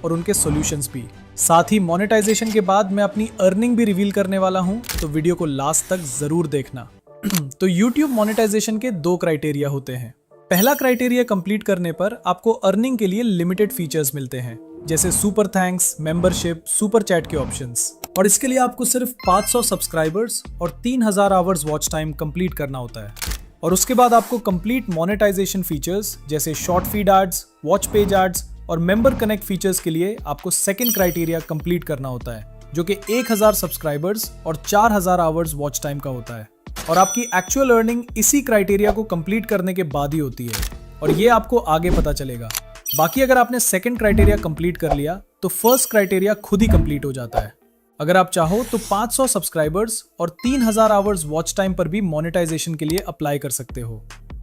और उनके सॉल्यूशंस भी। साथ ही मोनेटाइजेशन के बाद मैं अपनी अर्निंग भी रिवील करने वाला हूं, तो वीडियो को लास्ट तक जरूर देखना। तो YouTube मोनेटाइजेशन के 2 क्राइटेरिया होते हैं। पहला क्राइटेरिया कंप्लीट करने पर आपको अर्निंग के लिए लिमिटेड फीचर्स मिलते हैं, जैसे super thanks, membership, super chat के ऑप्शंस। और इसके लिए आपको सिर्फ 500 सब्सक्राइबर्स और 3000 आवर्स वॉच टाइम कंप्लीट करना होता है। और उसके बाद आपको कंप्लीट मोनेटाइजेशन फीचर्स जैसे short feed ads, watch page ads और मेंबर कनेक्ट फीचर्स के लिए आपको सेकंड क्राइटेरिया कंप्लीट करना होता है, जो कि 1000 सब्सक्राइबर्स और 4000 आवर्स वॉच टाइम का होता है। और आपकी एक्चुअल अर्निंग इसी क्राइटेरिया को कंप्लीट करने के बाद ही होती है, और ये आपको आगे पता चलेगा। बाकी अगर आपने सेकंड क्राइटेरिया कंप्लीट कर लिया तो फर्स्ट क्राइटेरिया खुद ही कंप्लीट हो जाता है। अगर आप चाहो तो 500 सब्सक्राइबर्स और 3000 आवर्स वॉच टाइम पर भी मोनेटाइजेशन के लिए अप्लाई कर सकते हो।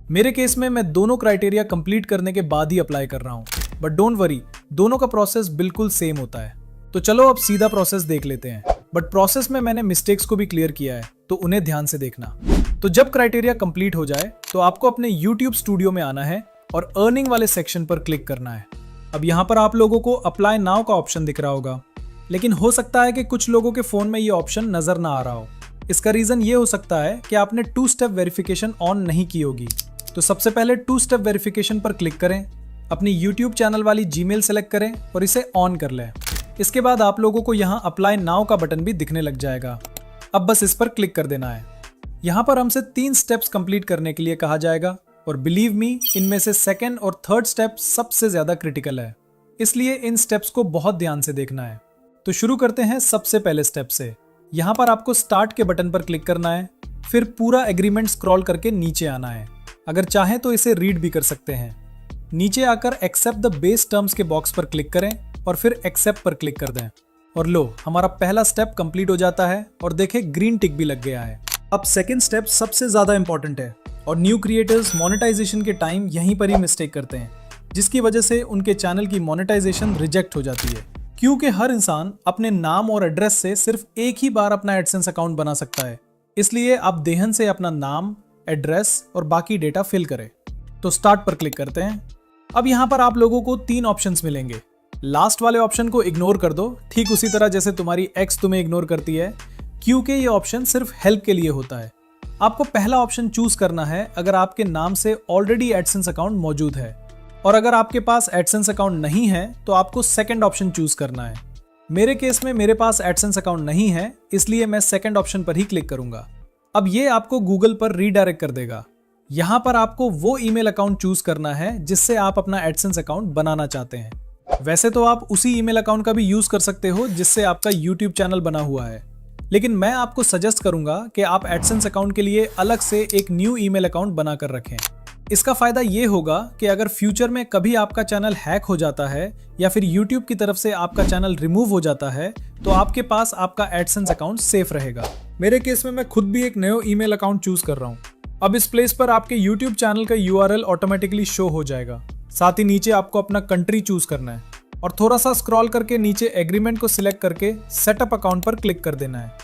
मेरे केस में मैं दोनों क्राइटेरिया कंप्लीट करने के बाद ही अप्लाई कर रहा हूँ, बट डोंट वरी, दोनों का प्रोसेस बिल्कुल सेम होता है। तो चलो अब सीधा प्रोसेस देख लेते हैं, बट प्रोसेस में मैंने मिस्टेक्स को भी क्लियर किया है, तो उन्हें ध्यान से देखना। तो जब क्राइटेरिया कंप्लीट हो जाए तो आपको अपने YouTube स्टूडियो में आना है और अर्निंग वाले सेक्शन पर क्लिक करना है। अब यहाँ पर आप लोगों को अप्लाई नाउ का ऑप्शन दिख रहा होगा, लेकिन हो सकता है कि कुछ लोगों के फोन में ये ऑप्शन नजर ना आ रहा हो। इसका रीजन ये हो सकता है कि आपने 2 स्टेप वेरिफिकेशन ऑन नहीं की होगी। तो सबसे पहले 2 स्टेप वेरिफिकेशन पर क्लिक करें, अपनी YouTube चैनल वाली जीमेल सेलेक्ट करें और इसे ऑन कर लें। इसके बाद आप लोगों को यहाँ अप्लाई नाउ का बटन भी दिखने लग जाएगा। अब बस इस पर क्लिक कर देना है। यहाँ पर हमसे 3 स्टेप्स कंप्लीट करने के लिए कहा जाएगा, और बिलीव मी, इनमें से सेकंड और थर्ड स्टेप सबसे ज्यादा क्रिटिकल है, इसलिए इन स्टेप्स को बहुत ध्यान से देखना है। तो शुरू करते हैं सबसे पहले स्टेप से। यहाँ पर आपको स्टार्ट के बटन पर क्लिक करना है, फिर पूरा एग्रीमेंट स्क्रॉल करके नीचे आना है। अगर चाहें तो इसे रीड भी कर सकते हैं। नीचे आकर एक्सेप्ट द बेस टर्म्स के बॉक्स पर क्लिक करें और फिर एक्सेप्ट पर क्लिक कर दें। और लो, हमारा पहला स्टेप कंप्लीट हो जाता है और देखें ग्रीन टिक भी लग गया है। अब सेकंड स्टेप सबसे ज्यादा इंपॉर्टेंट है, और न्यू क्रिएटर्स मोनेटाइजेशन के टाइम यहीं पर ही मिस्टेक करते हैं, जिसकी वजह से उनके चैनल की मोनेटाइजेशन रिजेक्ट हो जाती है। क्योंकि हर इंसान अपने नाम और एड्रेस से सिर्फ एक ही बार अपना एडसेंस अकाउंट बना सकता है, इसलिए आप देहन से अपना नाम, एड्रेस और बाकी डेटा फिल करें। तो स्टार्ट पर क्लिक करते हैं। अब यहाँ पर आप लोगों को 3 ऑप्शंस मिलेंगे। लास्ट वाले ऑप्शन को इग्नोर कर दो, ठीक उसी तरह जैसे तुम्हारी एक्स तुम्हें इग्नोर करती है, क्योंकि ये ऑप्शन सिर्फ हेल्प के लिए होता है। आपको पहला ऑप्शन चूज करना है अगर आपके नाम से ऑलरेडी एडसेंस अकाउंट मौजूद है, और अगर आपके पास एडसेंस अकाउंट नहीं है तो आपको सेकंड ऑप्शन चूज करना है। मेरे केस में मेरे पास एडसेंस अकाउंट नहीं है, इसलिए मैं सेकंड ऑप्शन पर ही क्लिक करूंगा। अब ये आपको गूगल पर रीडायरेक्ट कर देगा। यहाँ पर आपको वो ईमेल अकाउंट चूज करना है जिससे आप अपना एडसेंस अकाउंट बनाना चाहते हैं। वैसे तो आप उसी ईमेल अकाउंट का भी यूज कर सकते हो जिससे आपका YouTube चैनल बना हुआ है, लेकिन मैं आपको सजेस्ट करूंगा कि आप एडसेंस अकाउंट के लिए अलग से एक न्यू ईमेल अकाउंट बनाकर रखें। इसका फायदा ये होगा कि अगर फ्यूचर में कभी आपका चैनल हैक हो जाता है या फिर YouTube की तरफ से आपका चैनल रिमूव हो जाता है, तो आपके पास आपका एडसेंस अकाउंट सेफ रहेगा। मेरे केस में मैं खुद भी एक नया ईमेल अकाउंट चूज कर रहा हूँ। अब इस प्लेस पर आपके YouTube चैनल का URL ऑटोमेटिकली शो हो जाएगा। साथ ही नीचे आपको अपना कंट्री चूज करना है और थोड़ा सा स्क्रॉल करके नीचे एग्रीमेंट को सिलेक्ट करके सेटअप अकाउंट पर क्लिक कर देना है।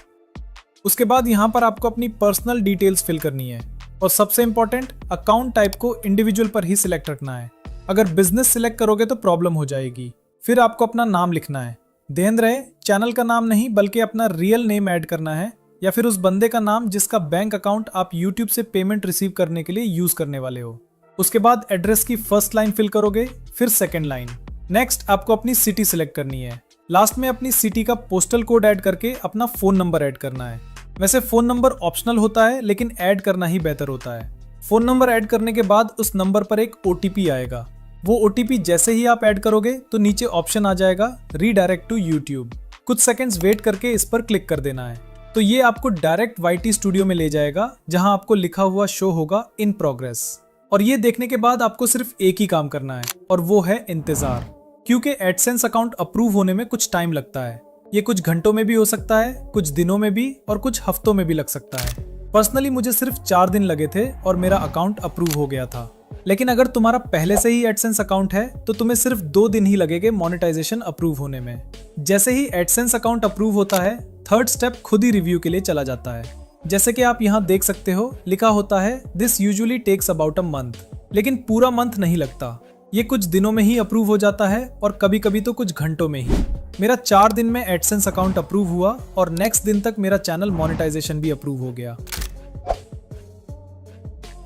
उसके बाद यहाँ पर आपको अपनी पर्सनल डिटेल्स फिल करनी है, और सबसे इंपॉर्टेंट, अकाउंट टाइप को इंडिविजुअल पर ही सिलेक्ट रखना है। अगर बिजनेस सिलेक्ट करोगे तो प्रॉब्लम हो जाएगी। फिर आपको अपना नाम लिखना है। ध्यान रहे, चैनल का नाम नहीं बल्कि अपना रियल नेम ऐड करना है, या फिर उस बंदे का नाम जिसका बैंक अकाउंट आप YouTube से पेमेंट रिसीव करने के लिए यूज करने वाले हो। उसके बाद एड्रेस की फर्स्ट लाइन फिल करोगे, फिर सेकंड लाइन। नेक्स्ट आपको अपनी सिटी सिलेक्ट करनी है। लास्ट में अपनी सिटी का पोस्टल कोड ऐड करके अपना फोन नंबर ऐड करना है। वैसे फोन नंबर ऑप्शनल होता है, लेकिन ऐड करना ही बेहतर होता है। फोन नंबर ऐड करने के बाद उस नंबर पर एक OTP आएगा। वो OTP जैसे ही आप ऐड करोगे तो नीचे ऑप्शन आ जाएगा रीडायरेक्ट टू YouTube। कुछ सेकंड्स वेट करके इस पर क्लिक कर देना है, तो ये आपको डायरेक्ट YT स्टूडियो में ले जाएगा, जहां आपको लिखा हुआ शो होगा इन प्रोग्रेस। और ये देखने के बाद आपको सिर्फ एक ही काम करना है, और वो है इंतजार, क्योंकि एडसेंस अकाउंट अप्रूव होने में कुछ टाइम लगता है। ये कुछ घंटों में भी हो सकता है, कुछ दिनों में भी, और कुछ हफ्तों में भी लग सकता है। पर्सनली मुझे सिर्फ 4 दिन लगे थे और मेरा अकाउंट अप्रूव हो गया था। लेकिन अगर तुम्हारा पहले से ही एडसेंस अकाउंट है तो तुम्हें सिर्फ 2 दिन ही लगेंगे मोनेटाइजेशन अप्रूव होने में। जैसे ही एडसेंस अकाउंट अप्रूव होता है, थर्ड स्टेप खुद ही रिव्यू के लिए चला जाता है। जैसे कि आप यहाँ देख सकते हो, लिखा होता है this usually takes about a month, लेकिन पूरा मंथ नहीं लगता। ये कुछ दिनों में ही अप्रूव हो जाता है और कभी कभी तो कुछ घंटों में ही। मेरा 4 दिन में एडसेंस अकाउंट अप्रूव हुआ और नेक्स्ट दिन तक मेरा चैनल मोनेटाइजेशन भी अप्रूव हो गया।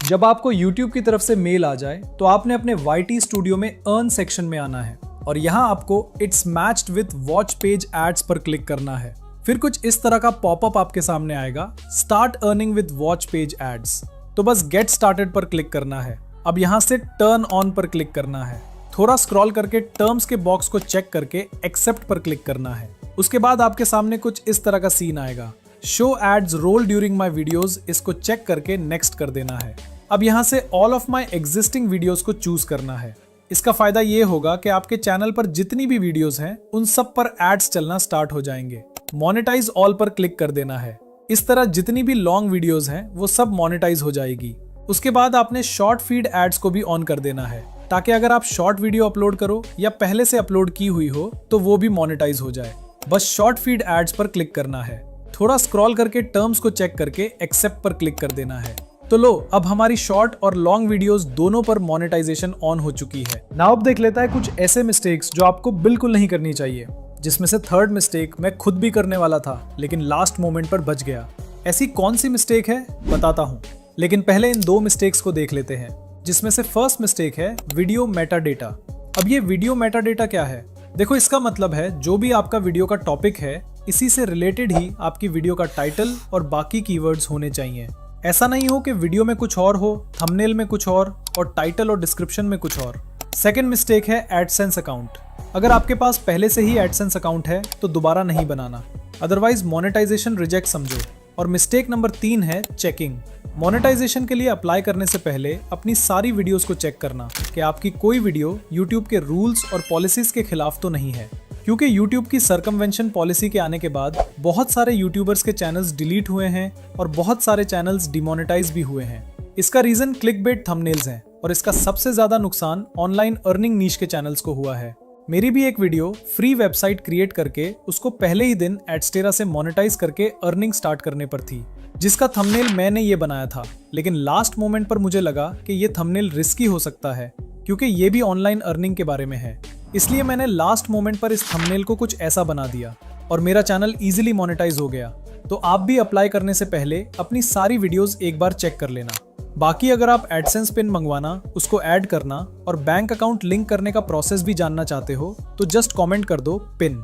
जब आपको YouTube की तरफ से मेल आ जाए तो आपने अपने YT स्टूडियो में अर्न सेक्शन में आना है और यहाँ आपको it's matched with watch page ads पर क्लिक करना है। फिर कुछ इस तरह का पॉपअप आपके सामने आएगा, start earning with watch page ads. तो बस गेट स्टार्टेड पर क्लिक करना है। अब यहाँ से टर्न ऑन पर क्लिक करना है। थोड़ा स्क्रॉल करके टर्म्स के बॉक्स को चेक करके एक्सेप्ट पर क्लिक करना है। उसके बाद आपके सामने कुछ इस तरह का सीन आएगा, show ads roll during my videos. इसको चेक करके नेक्स्ट कर देना है। अब यहाँ से all of my existing videos को चूज करना है। इसका फायदा ये होगा कि आपके चैनल पर जितनी भी वीडियोस हैं उन सब पर एड्स चलना स्टार्ट हो जाएंगे। मोनेटाइज ऑल पर क्लिक कर देना है। इस तरह जितनी भी लॉन्ग वीडियोस हैं वो सब मोनेटाइज हो जाएगी। उसके बाद आपने शॉर्ट फीड एड्स को भी ऑन कर देना है ताकि अगर आप शॉर्ट वीडियो अपलोड करो या पहले से अपलोड की हुई हो तो वो भी मोनेटाइज हो जाए। बस शॉर्ट फीड एड्स पर क्लिक करना है। थोड़ा स्क्रॉल करके टर्म्स को चेक करके एक्सेप्ट पर क्लिक कर देना है। तो लो, अब हमारी शॉर्ट और लॉन्ग वीडियोस दोनों पर मोनेटाइजेशन ऑन हो चुकी है। नाउ अब देख लेता है कुछ ऐसे मिस्टेक्स जो आपको बिल्कुल नहीं करनी चाहिए, जिसमें से थर्ड मिस्टेक मैं खुद भी करने वाला था लेकिन लास्ट मोमेंट पर बच गया। ऐसी कौन सी मिस्टेक है बताता हूँ, लेकिन पहले इन 2 मिस्टेक्स को देख लेते हैं। जिसमें से फर्स्ट मिस्टेक है वीडियो मेटा डेटा। अब ये वीडियो मेटा डेटा क्या है? देखो, इसका मतलब है जो भी आपका वीडियो का टॉपिक है इसी से रिलेटेड ही आपकी वीडियो का टाइटल और बाकी कीवर्ड्स होने चाहिए। ऐसा नहीं हो कि वीडियो में कुछ और हो, थंबनेल में कुछ और टाइटल और डिस्क्रिप्शन में कुछ और। सेकंड मिस्टेक है एडसेंस अकाउंट। अगर आपके पास पहले से ही एडसेंस अकाउंट है तो दोबारा नहीं बनाना, अदरवाइज मोनेटाइजेशन रिजेक्ट समझो। और मिस्टेक नंबर 3 है चेकिंग। मोनेटाइजेशन के लिए अप्लाई करने से पहले अपनी सारी वीडियोस को चेक करना कि आपकी कोई वीडियो YouTube के रूल्स और पॉलिसीज के खिलाफ तो नहीं है, क्योंकि YouTube की सर्कमवेंशन पॉलिसी के आने के बाद बहुत सारे यूट्यूबर्स के चैनल्स डिलीट हुए हैं और बहुत सारे चैनल्स डिमोनेटाइज भी हुए हैं। इसका रीजन क्लिकबेट थंबनेल्स हैं और इसका सबसे ज्यादा नुकसान ऑनलाइन अर्निंग नीश के चैनल्स को हुआ है। मेरी भी एक वीडियो फ्री वेबसाइट क्रिएट करके उसको पहले ही दिन एडस्टेरा से मोनेटाइज करके अर्निंग स्टार्ट करने पर थी, जिसका थंबनेल मैंने ये बनाया था। लेकिन लास्ट मोमेंट पर मुझे लगा कि ये थंबनेल रिस्की हो सकता है क्योंकि ये भी ऑनलाइन अर्निंग के बारे में है, इसलिए मैंने लास्ट मोमेंट पर इस थंबनेल को कुछ ऐसा बना दिया और मेरा चैनल इजीली मोनेटाइज हो गया। तो आप भी अप्लाई करने से पहले अपनी सारी वीडियोस एक बार चेक कर लेना। बाकी अगर आप एडसेंस पिन मंगवाना, उसको ऐड करना और बैंक अकाउंट लिंक करने का प्रोसेस भी जानना चाहते हो तो जस्ट कमेंट कर दो पिन।